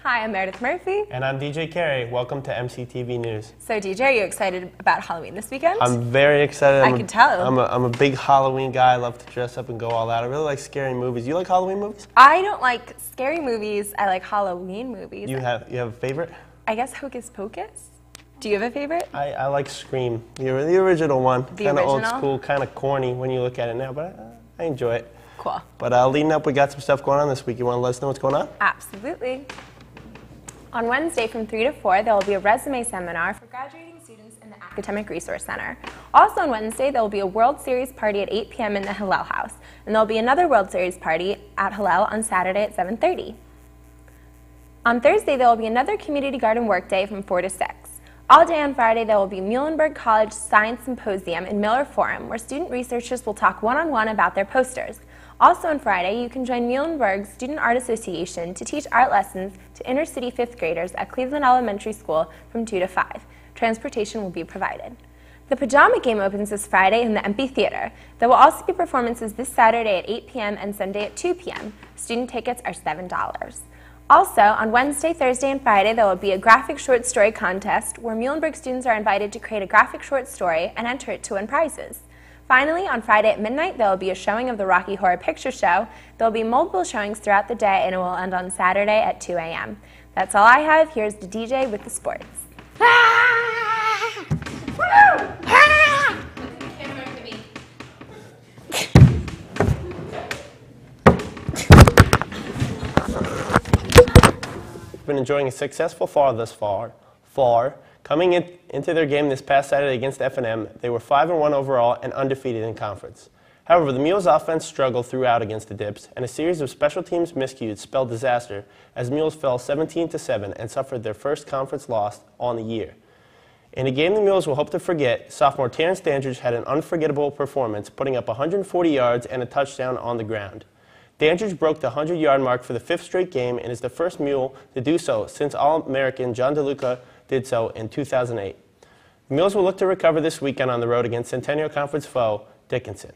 Hi, I'm Meredith Murphy. And I'm DJ Carey. Welcome to MCTV News. So DJ, are you excited about Halloween this weekend? I'm very excited. I can tell. I'm a big Halloween guy. I love to dress up and go all out. I really like scary movies. You like Halloween movies? I don't like scary movies. I like Halloween movies. You have a favorite? I guess Hocus Pocus. Do you have a favorite? I like Scream, the original one. The kind of old original? school, kind of corny when you look at it now, but I enjoy it. Cool. But leading up, we got some stuff going on this week. You want to let us know what's going on? Absolutely. On Wednesday from 3 to 4, there will be a resume seminar for graduating students in the Academic Resource Center. Also on Wednesday, there will be a World Series party at 8 p.m. in the Hillel House. And there will be another World Series party at Hillel on Saturday at 7:30. On Thursday, there will be another community garden workday from 4 to 6. All day on Friday, there will be Muhlenberg College Science Symposium in Miller Forum, where student researchers will talk one-on-one about their posters. Also on Friday, you can join Muhlenberg Student Art Association to teach art lessons to inner-city fifth graders at Cleveland Elementary School from 2 to 5. Transportation will be provided. The Pajama Game opens this Friday in the Empey Theater. There will also be performances this Saturday at 8 p.m. and Sunday at 2 p.m. Student tickets are $7. Also, on Wednesday, Thursday, and Friday, there will be a graphic short story contest where Muhlenberg students are invited to create a graphic short story and enter it to win prizes. Finally, on Friday at midnight, there will be a showing of the Rocky Horror Picture Show. There will be multiple showings throughout the day, and it will end on Saturday at 2 a.m. That's all I have. Here's the DJ with the sports. Been enjoying a successful fall thus far. Coming into their game this past Saturday against F&M, they were 5-1 overall and undefeated in conference. However, the Mules offense struggled throughout against the Dips, and a series of special teams miscues spelled disaster as Mules fell 17-7 and suffered their first conference loss on the year. In a game the Mules will hope to forget, sophomore Terrence Dandridge had an unforgettable performance, putting up 140 yards and a touchdown on the ground. Dandridge broke the 100-yard mark for the 5th straight game and is the first Mule to do so since All-American John DeLuca did so in 2008. The Mules will look to recover this weekend on the road against Centennial Conference foe Dickinson.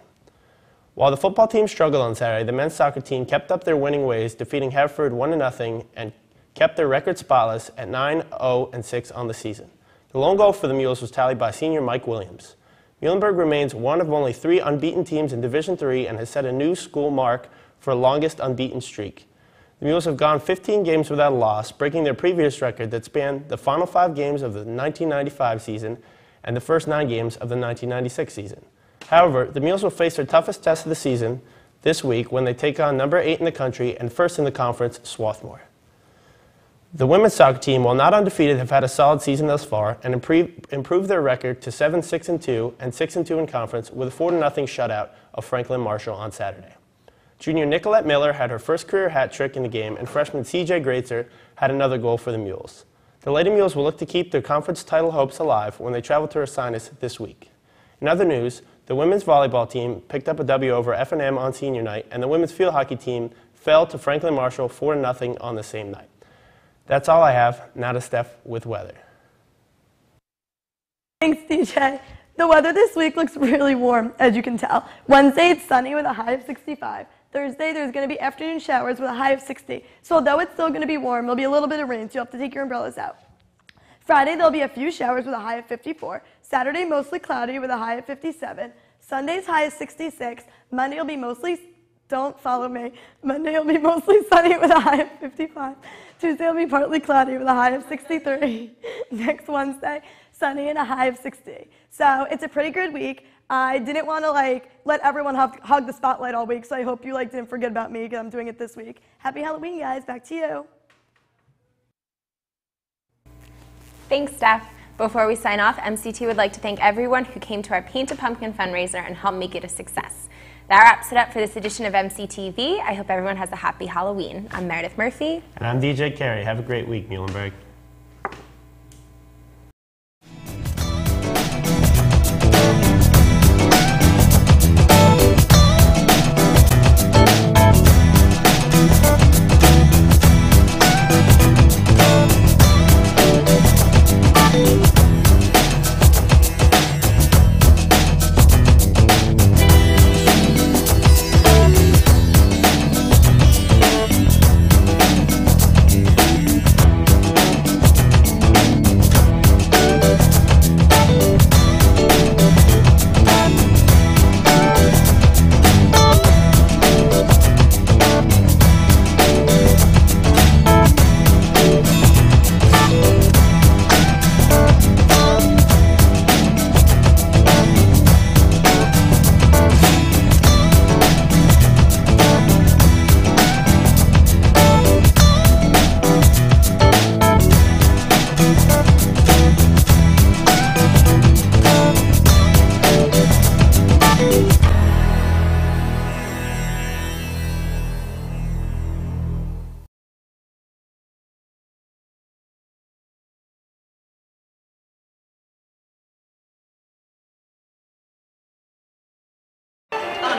While the football team struggled on Saturday, the men's soccer team kept up their winning ways, defeating Haverford 1-0 and kept their record spotless at 9-0-6 on the season. The lone goal for the Mules was tallied by senior Mike Williams. Muhlenberg remains one of only 3 unbeaten teams in Division III and has set a new school mark for longest unbeaten streak. The Mules have gone 15 games without a loss, breaking their previous record that spanned the final 5 games of the 1995 season and the first 9 games of the 1996 season. However, the Mules will face their toughest test of the season this week when they take on number 8 in the country and first in the conference, Swarthmore. The women's soccer team, while not undefeated, have had a solid season thus far and improved their record to 7-6-2 and 6-2 in conference with a 4-0 shutout of Franklin Marshall on Saturday. Junior Nicolette Miller had her first career hat trick in the game, and freshman CJ Greatzer had another goal for the Mules. The Lady Mules will look to keep their conference title hopes alive when they travel to Ursinus this week. In other news, the women's volleyball team picked up a W over F&M on senior night, and the women's field hockey team fell to Franklin Marshall 4-0 on the same night. That's all I have. Now to Steph with weather. Thanks, DJ. The weather this week looks really warm, as you can tell. Wednesday, it's sunny with a high of 65. Thursday, there's going to be afternoon showers with a high of 60. So although it's still going to be warm, there'll be a little bit of rain, so you'll have to take your umbrellas out. Friday, there'll be a few showers with a high of 54. Saturday, mostly cloudy with a high of 57. Sunday's high is 66. Monday will be mostly, don't follow me. Monday will be mostly sunny with a high of 55. Tuesday will be partly cloudy with a high of 63. Next Wednesday, sunny and a high of 60. So it's a pretty good week. I didn't want to let everyone hug the spotlight all week, so I hope you didn't forget about me because I'm doing it this week. Happy Halloween, guys. Back to you. Thanks, Steph. Before we sign off, MCT would like to thank everyone who came to our Paint a Pumpkin fundraiser and helped make it a success. That wraps it up for this edition of MCTV. I hope everyone has a happy Halloween. I'm Meredith Murphy. And I'm DJ Carey. Have a great week, Muhlenberg.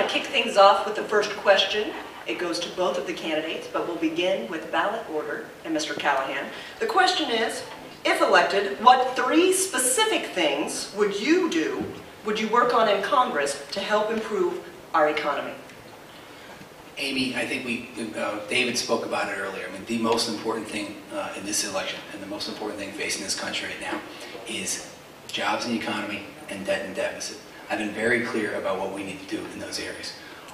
to kick things off with the first question. It goes to both of the candidates, but we'll begin with ballot order and Mr. Callahan. The question is, if elected, what 3 specific things would you do, would you work on in Congress to help improve our economy? Amy, I think David spoke about it earlier. I mean, the most important thing in this election and the most important thing facing this country right now is jobs and the economy and debt and deficit. I've been very clear about what we need to do in those areas.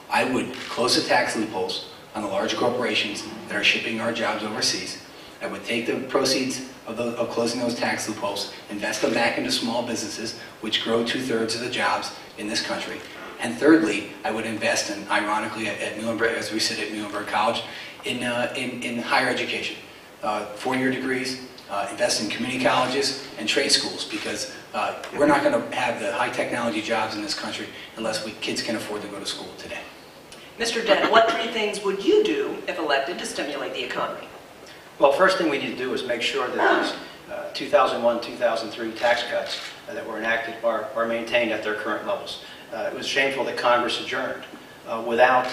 I would close the tax loopholes on the large corporations that are shipping our jobs overseas. I would take the proceeds of closing those tax loopholes, invest them back into small businesses, which grow 2/3 of the jobs in this country. And thirdly, I would invest in, ironically, at Muhlenberg, as we sit at Muhlenberg College, in higher education, 4-year degrees, invest in community colleges and trade schools, because we're not going to have the high technology jobs in this country unless kids can afford to go to school today. Mr. Dent, what 3 things would you do, if elected, to stimulate the economy? Well, first thing we need to do is make sure that these 2001-2003 tax cuts that were enacted are maintained at their current levels. It was shameful that Congress adjourned without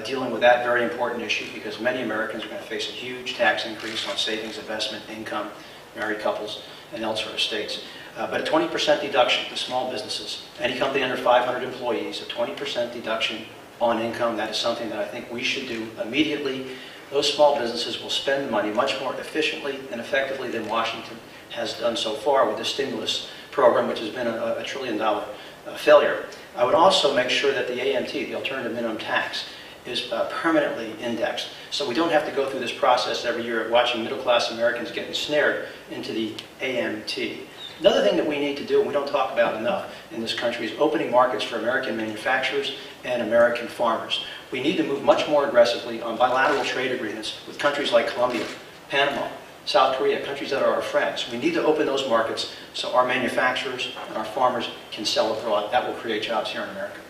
dealing with that very important issue, because many Americans are going to face a huge tax increase on savings, investment, income, married couples, and elsewhere states. But a 20% deduction to small businesses, any company under 500 employees, a 20% deduction on income, that is something that I think we should do immediately. Those small businesses will spend money much more efficiently and effectively than Washington has done so far with the stimulus program, which has been a $1 trillion failure. I would also make sure that the AMT, the alternative minimum tax, is permanently indexed, so we don't have to go through this process every year of watching middle-class Americans get ensnared into the AMT. Another thing that we need to do, and we don't talk about enough in this country, is opening markets for American manufacturers and American farmers. We need to move much more aggressively on bilateral trade agreements with countries like Colombia, Panama, South Korea, countries that are our friends. We need to open those markets so our manufacturers and our farmers can sell abroad. That will create jobs here in America.